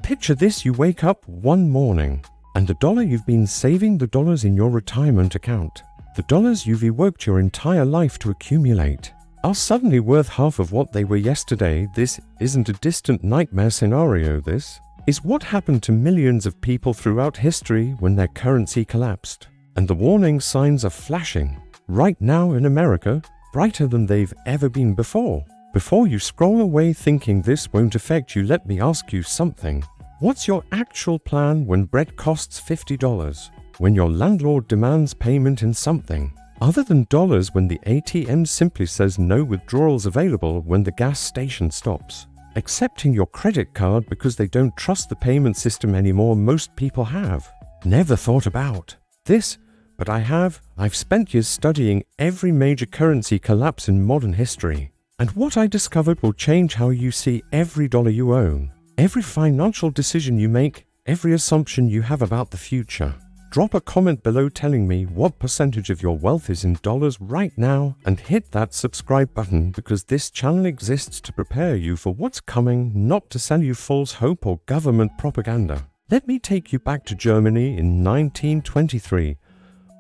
Picture this: you wake up one morning, and the dollar you've been saving, the dollars in your retirement account, the dollars you've evoked your entire life to accumulate, are suddenly worth half of what they were yesterday. This isn't a distant nightmare scenario. This is what happened to millions of people throughout history when their currency collapsed. And the warning signs are flashing right now in America, brighter than they've ever been before. Before you scroll away thinking this won't affect you, let me ask you something. What's your actual plan when bread costs $50? When your landlord demands payment in something other than dollars, when the ATM simply says no withdrawals available, when the gas station stops accepting your credit card because they don't trust the payment system anymore? Most people have never thought about this, but I have. I've spent years studying every major currency collapse in modern history, and what I discovered will change how you see every dollar you own, every financial decision you make, every assumption you have about the future. Drop a comment below telling me what percentage of your wealth is in dollars right now, and hit that subscribe button, because this channel exists to prepare you for what's coming, not to sell you false hope or government propaganda. Let me take you back to Germany in 1923.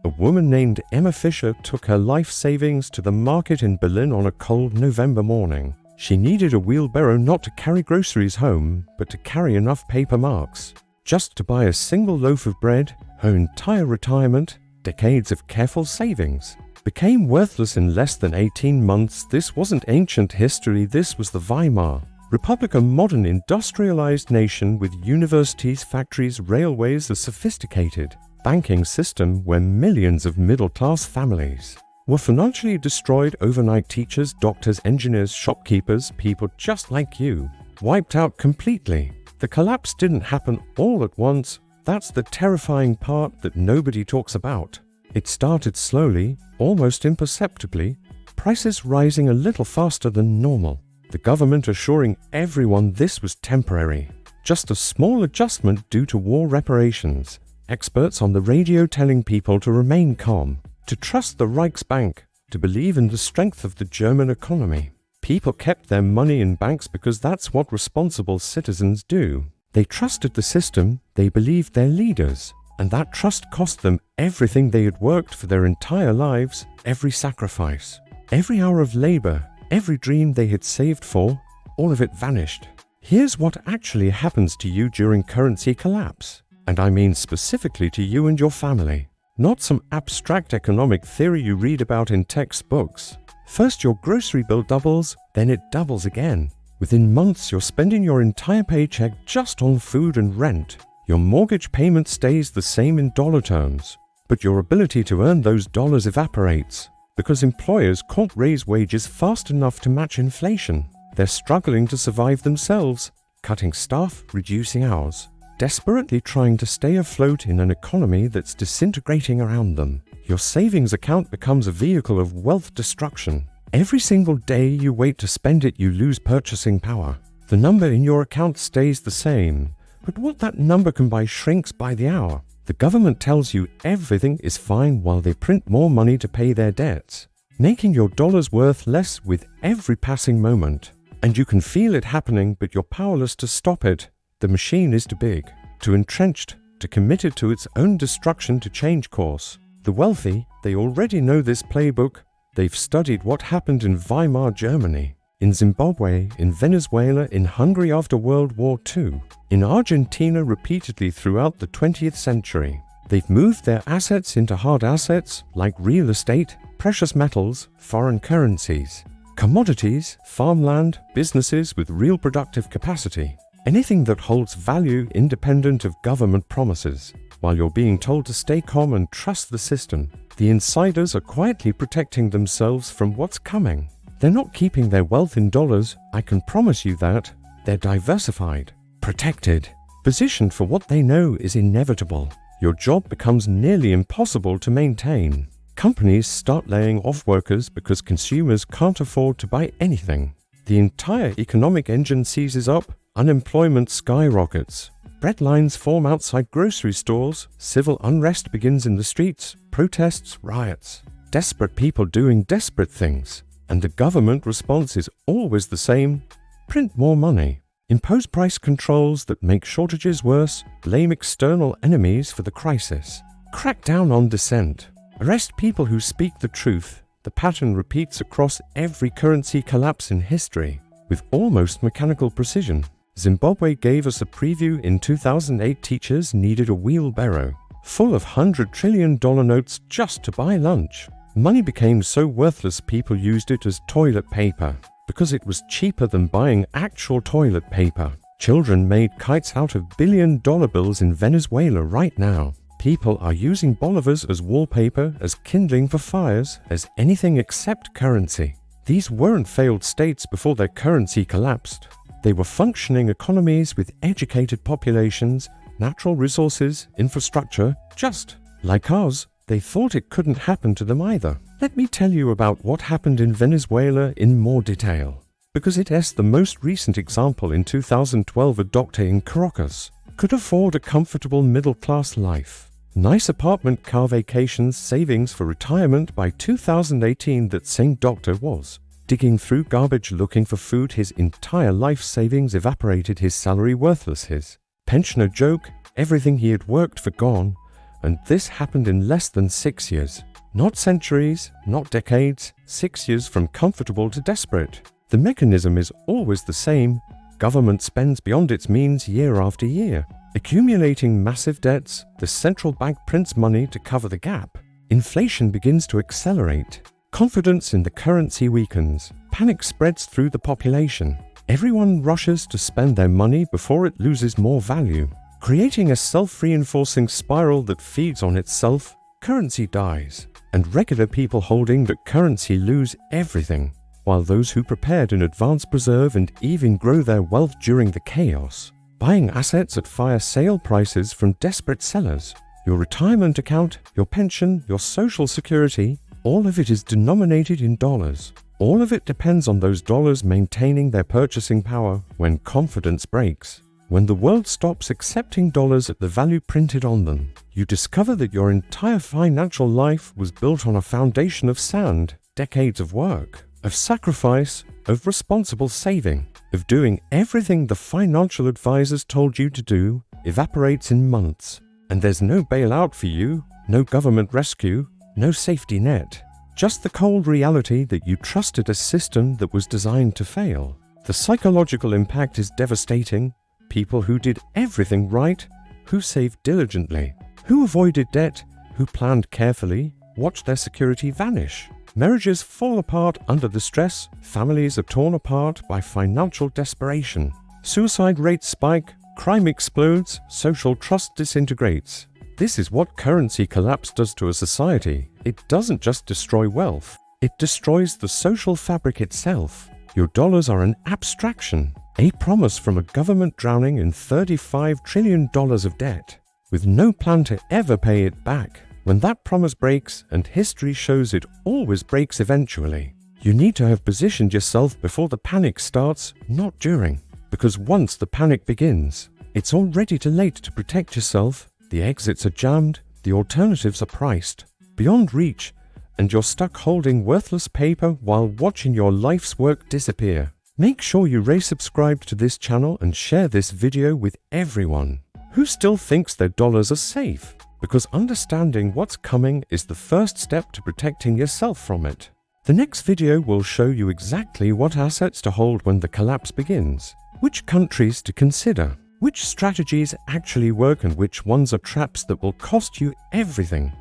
A woman named Emma Fischer took her life savings to the market in Berlin on a cold November morning. She needed a wheelbarrow not to carry groceries home, but to carry enough paper marks just to buy a single loaf of bread. Her entire retirement, decades of careful savings, became worthless in less than 18 months. This wasn't ancient history. This was the Weimar Republic, a modern industrialized nation with universities, factories, railways, a sophisticated banking system where millions of middle-class families were financially destroyed overnight. Teachers, doctors, engineers, shopkeepers, people just like you, wiped out completely. The collapse didn't happen all at once. That's the terrifying part that nobody talks about. It started slowly, almost imperceptibly, prices rising a little faster than normal, the government assuring everyone this was temporary, just a small adjustment due to war reparations, experts on the radio telling people to remain calm, to trust the Reichsbank, to believe in the strength of the German economy. People kept their money in banks because that's what responsible citizens do. They trusted the system, they believed their leaders, and that trust cost them everything they had worked for their entire lives, every sacrifice, every hour of labor, every dream they had saved for, all of it vanished. Here's what actually happens to you during currency collapse, and I mean specifically to you and your family, not some abstract economic theory you read about in textbooks. First, your grocery bill doubles, then it doubles again. Within months, you're spending your entire paycheck just on food and rent. Your mortgage payment stays the same in dollar terms, but your ability to earn those dollars evaporates because employers can't raise wages fast enough to match inflation. They're struggling to survive themselves, cutting staff, reducing hours, desperately trying to stay afloat in an economy that's disintegrating around them. Your savings account becomes a vehicle of wealth destruction. Every single day you wait to spend it, you lose purchasing power. The number in your account stays the same, but what that number can buy shrinks by the hour. The government tells you everything is fine while they print more money to pay their debts, making your dollars worth less with every passing moment. And you can feel it happening, but you're powerless to stop it. The machine is too big, too entrenched, too committed to its own destruction to change course. The wealthy, they already know this playbook. They've studied what happened in Weimar Germany, in Zimbabwe, in Venezuela, in Hungary after World War II, in Argentina repeatedly throughout the 20th century. They've moved their assets into hard assets like real estate, precious metals, foreign currencies, commodities, farmland, businesses with real productive capacity, anything that holds value independent of government promises. While you're being told to stay calm and trust the system, the insiders are quietly protecting themselves from what's coming. They're not keeping their wealth in dollars, I can promise you that. They're diversified, protected, positioned for what they know is inevitable. Your job becomes nearly impossible to maintain. Companies start laying off workers because consumers can't afford to buy anything. The entire economic engine seizes up, unemployment skyrockets. Bread lines form outside grocery stores, civil unrest begins in the streets, protests, riots, desperate people doing desperate things, and the government response is always the same: print more money. Impose price controls that make shortages worse, blame external enemies for the crisis. Crack down on dissent. Arrest people who speak the truth. The pattern repeats across every currency collapse in history, with almost mechanical precision. Zimbabwe gave us a preview in 2008. Teachers needed a wheelbarrow full of $100 trillion notes just to buy lunch. Money became so worthless people used it as toilet paper because it was cheaper than buying actual toilet paper. Children made kites out of billion-dollar bills in Venezuela right now. People are using bolivars as wallpaper, as kindling for fires, as anything except currency. These weren't failed states before their currency collapsed. They were functioning economies with educated populations, natural resources, infrastructure, just like ours. They thought it couldn't happen to them either. Let me tell you about what happened in Venezuela in more detail, because it is the most recent example. In 2012, a doctor in Caracas could afford a comfortable middle-class life, nice apartment, car, vacations, savings for retirement. By 2018, that same doctor was digging through garbage looking for food. His entire life savings evaporated, his salary worthless, his pension a joke, everything he had worked for gone. And this happened in less than 6 years. Not centuries, not decades, 6 years from comfortable to desperate. The mechanism is always the same. Government spends beyond its means year after year, accumulating massive debts. The central bank prints money to cover the gap. Inflation begins to accelerate. Confidence in the currency weakens. Panic spreads through the population. Everyone rushes to spend their money before it loses more value, creating a self-reinforcing spiral that feeds on itself. Currency dies, and regular people holding that currency lose everything, while those who prepared in advance preserve and even grow their wealth during the chaos, buying assets at fire sale prices from desperate sellers. Your retirement account, your pension, your social security, all of it is denominated in dollars. All of it depends on those dollars maintaining their purchasing power. When confidence breaks, when the world stops accepting dollars at the value printed on them, you discover that your entire financial life was built on a foundation of sand. Decades of work, of sacrifice, of responsible saving, of doing everything the financial advisors told you to do, evaporates in months. And there's no bailout for you, no government rescue, no safety net. Just the cold reality that you trusted a system that was designed to fail. The psychological impact is devastating. People who did everything right, who saved diligently, who avoided debt, who planned carefully, watched their security vanish. Marriages fall apart under the stress. Families are torn apart by financial desperation. Suicide rates spike. Crime explodes. Social trust disintegrates. This is what currency collapse does to a society. It doesn't just destroy wealth. It destroys the social fabric itself. Your dollars are an abstraction, a promise from a government drowning in $35 trillion of debt, with no plan to ever pay it back. When that promise breaks, and history shows it always breaks eventually, you need to have positioned yourself before the panic starts, not during. Because once the panic begins, it's already too late to protect yourself. The exits are jammed, the alternatives are priced beyond reach, and you're stuck holding worthless paper while watching your life's work disappear. Make sure you resubscribe to this channel and share this video with everyone who still thinks their dollars are safe, because understanding what's coming is the first step to protecting yourself from it. The next video will show you exactly what assets to hold when the collapse begins, which countries to consider, which strategies actually work and which ones are traps that will cost you everything.